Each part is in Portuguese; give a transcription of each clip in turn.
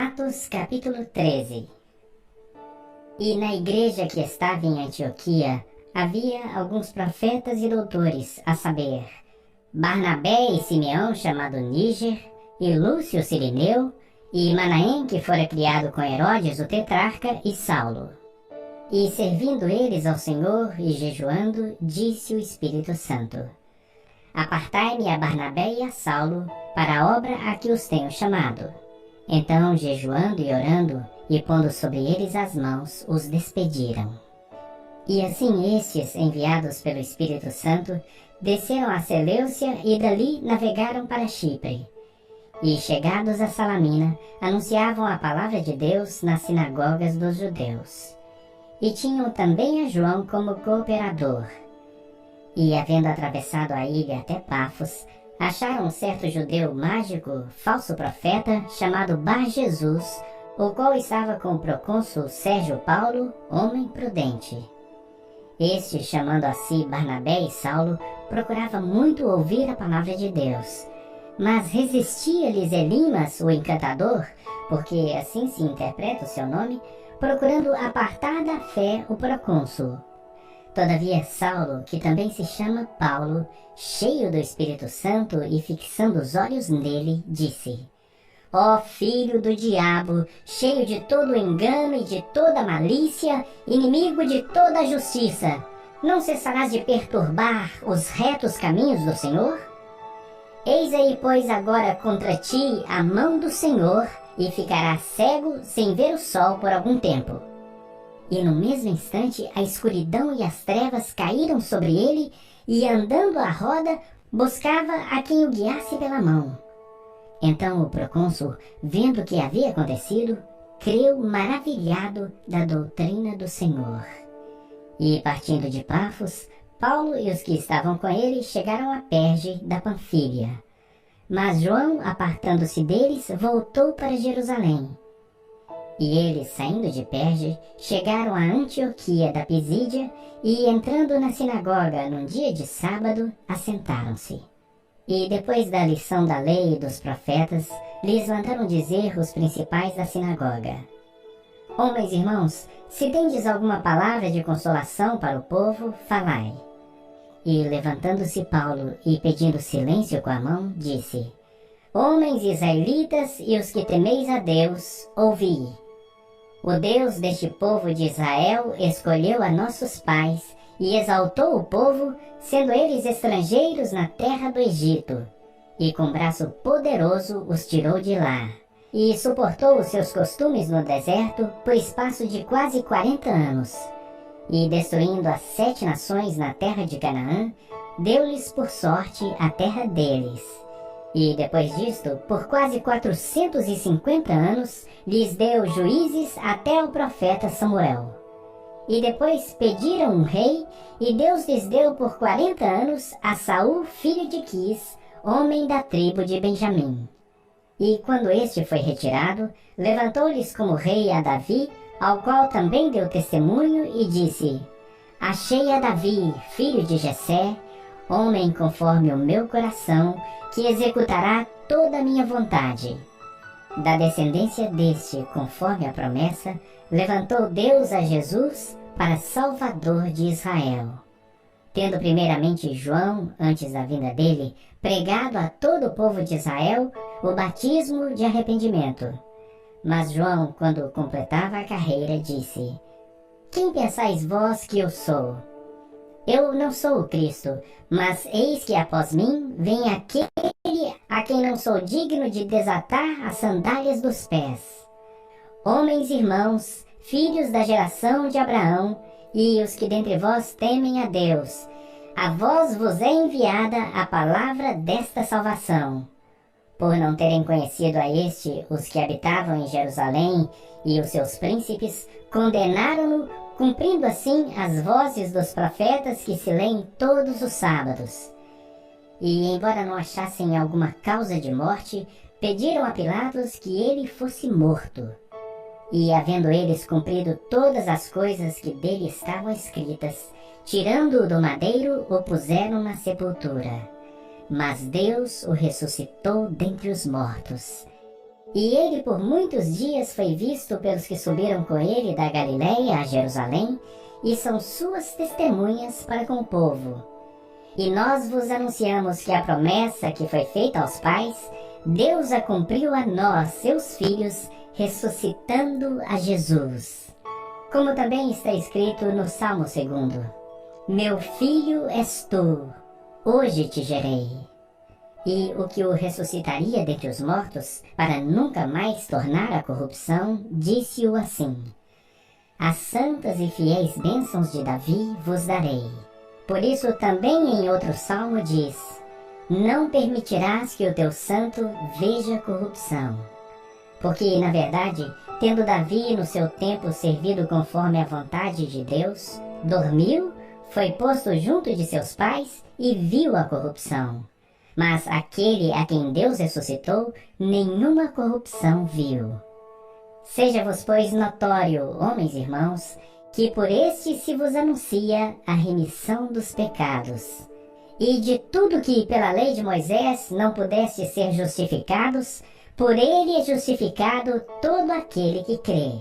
Atos capítulo 13. E na igreja que estava em Antioquia havia alguns profetas e doutores, a saber, Barnabé e Simeão chamado Níger, e Lúcio Cirineu, e Manaém que fora criado com Herodes o tetrarca, e Saulo. E servindo eles ao Senhor e jejuando, disse o Espírito Santo: Apartai-me a Barnabé e a Saulo para a obra a que os tenho chamado. Então, jejuando e orando, e pondo sobre eles as mãos, os despediram. E assim estes, enviados pelo Espírito Santo, desceram a Seleucia e dali navegaram para Chipre. E, chegados a Salamina, anunciavam a palavra de Deus nas sinagogas dos judeus. E tinham também a João como cooperador. E, havendo atravessado a ilha até Pafos, acharam um certo judeu mágico, falso profeta, chamado Bar-Jesus, o qual estava com o procônsul Sérgio Paulo, homem prudente. Este, chamando a si Barnabé e Saulo, procurava muito ouvir a palavra de Deus. Mas resistia-lhes Elimas, o encantador, porque assim se interpreta o seu nome, procurando apartar da fé o procônsul. Todavia Saulo, que também se chama Paulo, cheio do Espírito Santo e fixando os olhos nele, disse: Ó filho do diabo, cheio de todo engano e de toda malícia, inimigo de toda a justiça, não cessarás de perturbar os retos caminhos do Senhor? Eis aí, pois, agora contra ti a mão do Senhor, e ficarás cego sem ver o sol por algum tempo. E no mesmo instante a escuridão e as trevas caíram sobre ele, e andando à roda, buscava a quem o guiasse pela mão. Então o procônsul, vendo o que havia acontecido, creu maravilhado da doutrina do Senhor. E partindo de Pafos, Paulo e os que estavam com ele chegaram a Perge da Panfília. Mas João, apartando-se deles, voltou para Jerusalém. E eles, saindo de Perge, chegaram a Antioquia da Pisídia e, entrando na sinagoga num dia de sábado, assentaram-se. E depois da lição da lei e dos profetas, lhes mandaram dizer os principais da sinagoga: Homens irmãos, se tendes alguma palavra de consolação para o povo, falai. E levantando-se Paulo e pedindo silêncio com a mão, disse: Homens israelitas e os que temeis a Deus, ouvi. O Deus deste povo de Israel escolheu a nossos pais e exaltou o povo, sendo eles estrangeiros na terra do Egito, e com braço poderoso os tirou de lá, e suportou os seus costumes no deserto por espaço de quase 40 anos. E destruindo as 7 nações na terra de Canaã, deu-lhes por sorte a terra deles. E depois disto, por quase 450 anos, lhes deu juízes até o profeta Samuel. E depois pediram um rei, e Deus lhes deu por 40 anos a Saul, filho de Quis, homem da tribo de Benjamim. E quando este foi retirado, levantou-lhes como rei a Davi, ao qual também deu testemunho, e disse: Achei a Davi, filho de Jessé, homem conforme o meu coração, que executará toda a minha vontade. Da descendência deste, conforme a promessa, levantou Deus a Jesus para Salvador de Israel. Tendo primeiramente João, antes da vinda dele, pregado a todo o povo de Israel o batismo de arrependimento. Mas João, quando completava a carreira, disse: Quem pensais vós que eu sou? Eu não sou o Cristo, mas eis que após mim vem aquele a quem não sou digno de desatar as sandálias dos pés. Homens irmãos, filhos da geração de Abraão, e os que dentre vós temem a Deus, a vós vos é enviada a palavra desta salvação. Por não terem conhecido a este os que habitavam em Jerusalém, e os seus príncipes condenaram-no, cumprindo assim as vozes dos profetas que se leem todos os sábados. E, embora não achassem alguma causa de morte, pediram a Pilatos que ele fosse morto. E, havendo eles cumprido todas as coisas que dele estavam escritas, tirando-o do madeiro, o puseram na sepultura. Mas Deus o ressuscitou dentre os mortos. E ele por muitos dias foi visto pelos que subiram com ele da Galiléia a Jerusalém, e são suas testemunhas para com o povo. E nós vos anunciamos que a promessa que foi feita aos pais, Deus a cumpriu a nós, seus filhos, ressuscitando a Jesus. Como também está escrito no Salmo 2: Meu filho és tu, hoje te gerei. E o que o ressuscitaria dentre os mortos, para nunca mais tornar a corrupção, disse-o assim: As santas e fiéis bênçãos de Davi vos darei. Por isso também em outro salmo diz: Não permitirás que o teu santo veja corrupção. Porque, na verdade, tendo Davi no seu tempo servido conforme a vontade de Deus, dormiu, foi posto junto de seus pais e viu a corrupção. Mas aquele a quem Deus ressuscitou, nenhuma corrupção viu. Seja-vos, pois, notório, homens e irmãos, que por este se vos anuncia a remissão dos pecados. E de tudo que pela lei de Moisés não pudesse ser justificados, por ele é justificado todo aquele que crê.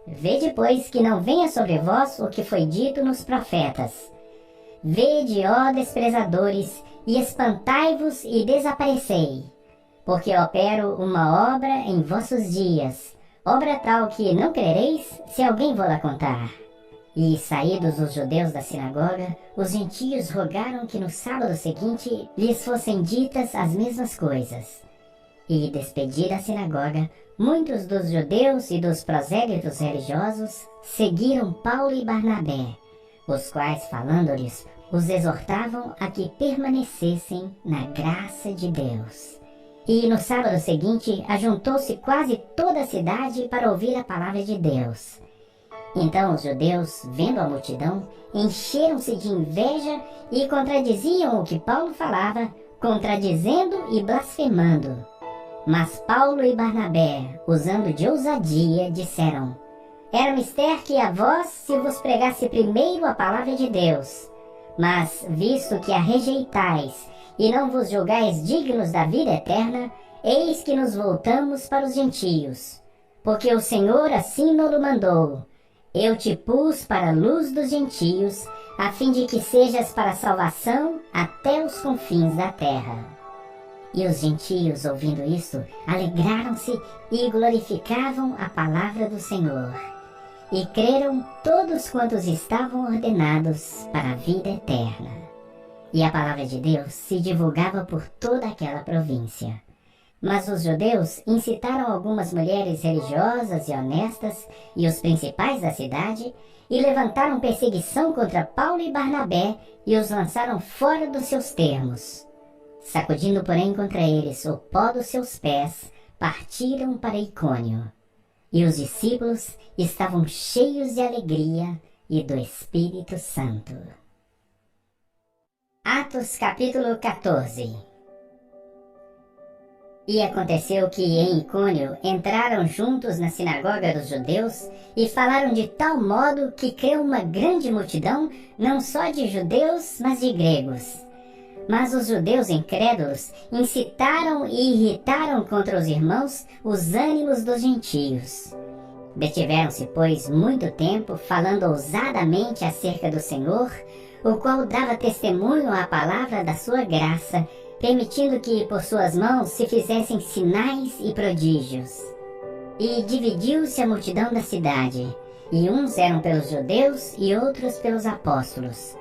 Vede, pois, que não venha sobre vós o que foi dito nos profetas. Vede, ó desprezadores, e espantai-vos e desaparecei, porque opero uma obra em vossos dias, obra tal que não crereis, se alguém vô-la contar. E, saídos os judeus da sinagoga, os gentios rogaram que no sábado seguinte lhes fossem ditas as mesmas coisas. E, despedida a sinagoga, muitos dos judeus e dos prosélitos religiosos seguiram Paulo e Barnabé, os quais, falando-lhes, os exortavam a que permanecessem na graça de Deus. E no sábado seguinte ajuntou-se quase toda a cidade para ouvir a palavra de Deus. Então os judeus, vendo a multidão, encheram-se de inveja e contradiziam o que Paulo falava, contradizendo e blasfemando. Mas Paulo e Barnabé, usando de ousadia, disseram: Era mister que a vós se vos pregasse primeiro a palavra de Deus. Mas, visto que a rejeitais e não vos julgais dignos da vida eterna, eis que nos voltamos para os gentios. Porque o Senhor assim nos mandou: Eu te pus para a luz dos gentios, a fim de que sejas para a salvação até os confins da terra. E os gentios, ouvindo isto, alegraram-se e glorificavam a palavra do Senhor. E creram todos quantos estavam ordenados para a vida eterna. E a palavra de Deus se divulgava por toda aquela província. Mas os judeus incitaram algumas mulheres religiosas e honestas e os principais da cidade, e levantaram perseguição contra Paulo e Barnabé e os lançaram fora dos seus termos. Sacudindo, porém, contra eles o pó dos seus pés, partiram para Icônio. E os discípulos estavam cheios de alegria e do Espírito Santo. Atos capítulo 14. E aconteceu que em Icônio entraram juntos na sinagoga dos judeus e falaram de tal modo que creu uma grande multidão, não só de judeus, mas de gregos. Mas os judeus incrédulos incitaram e irritaram contra os irmãos os ânimos dos gentios. Detiveram-se, pois, muito tempo, falando ousadamente acerca do Senhor, o qual dava testemunho à palavra da sua graça, permitindo que por suas mãos se fizessem sinais e prodígios. E dividiu-se a multidão da cidade, e uns eram pelos judeus e outros pelos apóstolos.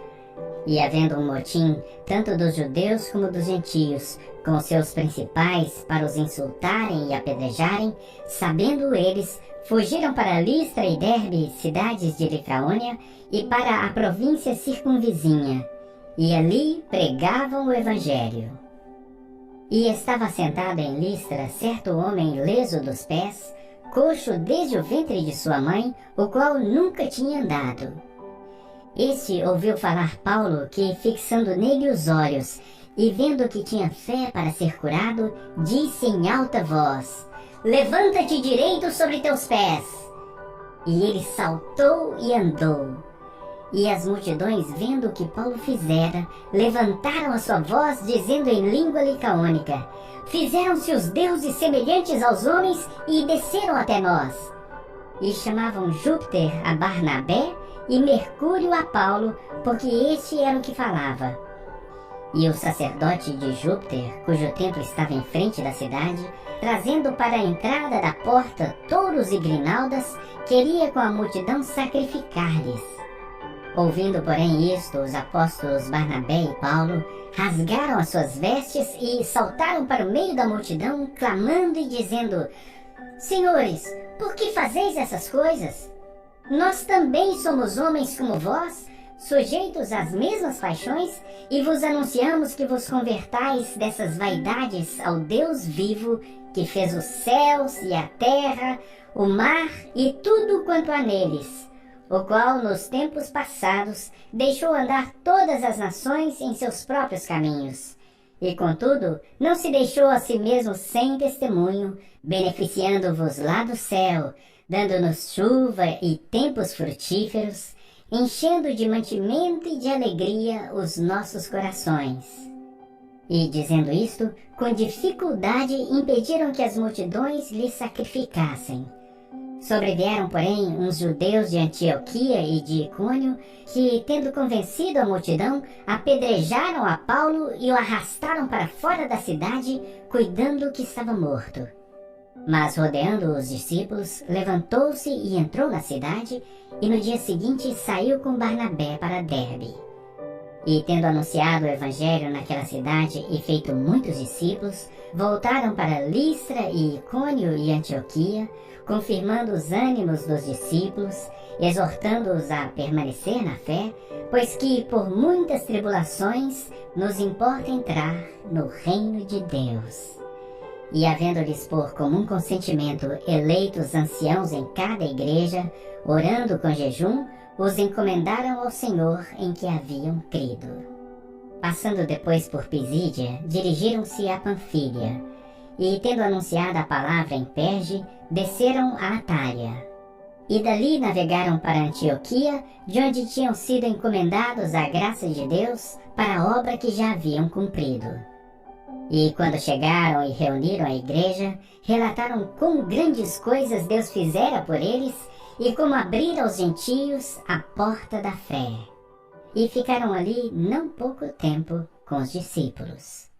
E havendo um motim, tanto dos judeus como dos gentios, com seus principais, para os insultarem e apedrejarem, sabendo eles, fugiram para Listra e Derbe, cidades de Licaônia, e para a província circunvizinha, e ali pregavam o evangelho. E estava sentado em Listra certo homem leso dos pés, coxo desde o ventre de sua mãe, o qual nunca tinha andado. Este ouviu falar Paulo, que, fixando nele os olhos, e vendo que tinha fé para ser curado, disse em alta voz: Levanta-te direito sobre teus pés. E ele saltou e andou. E as multidões, vendo o que Paulo fizera, levantaram a sua voz, dizendo em língua licaônica: Fizeram-se os deuses semelhantes aos homens e desceram até nós. E chamavam Júpiter a Barnabé e Mercúrio a Paulo, porque este era o que falava. E o sacerdote de Júpiter, cujo templo estava em frente da cidade, trazendo para a entrada da porta touros e grinaldas, queria com a multidão sacrificar-lhes. Ouvindo, porém, isto, os apóstolos Barnabé e Paulo rasgaram as suas vestes e saltaram para o meio da multidão, clamando e dizendo: Senhores, por que fazeis essas coisas? Nós também somos homens como vós, sujeitos às mesmas paixões, e vos anunciamos que vos convertais dessas vaidades ao Deus vivo, que fez os céus e a terra, o mar e tudo quanto há neles, o qual nos tempos passados deixou andar todas as nações em seus próprios caminhos. E contudo, não se deixou a si mesmo sem testemunho, beneficiando-vos lá do céu, dando-nos chuva e tempos frutíferos, enchendo de mantimento e de alegria os nossos corações. E, dizendo isto, com dificuldade impediram que as multidões lhe sacrificassem. Sobrevieram, porém, uns judeus de Antioquia e de Icônio, que, tendo convencido a multidão, apedrejaram a Paulo e o arrastaram para fora da cidade, cuidando que estava morto. Mas, rodeando os discípulos, levantou-se e entrou na cidade, e no dia seguinte saiu com Barnabé para Derbe. E, tendo anunciado o evangelho naquela cidade e feito muitos discípulos, voltaram para Listra e Icônio e Antioquia, confirmando os ânimos dos discípulos, exortando-os a permanecer na fé, pois que, por muitas tribulações, nos importa entrar no reino de Deus. E, havendo-lhes por comum consentimento eleitos anciãos em cada igreja, orando com jejum, os encomendaram ao Senhor em que haviam crido. Passando depois por Pisídia, dirigiram-se a Panfília, e, tendo anunciado a palavra em Perge, desceram a Atália. E dali navegaram para Antioquia, de onde tinham sido encomendados à graça de Deus para a obra que já haviam cumprido. E quando chegaram e reuniram a igreja, relataram quão grandes coisas Deus fizera por eles e como abrira aos gentios a porta da fé. E ficaram ali não pouco tempo com os discípulos.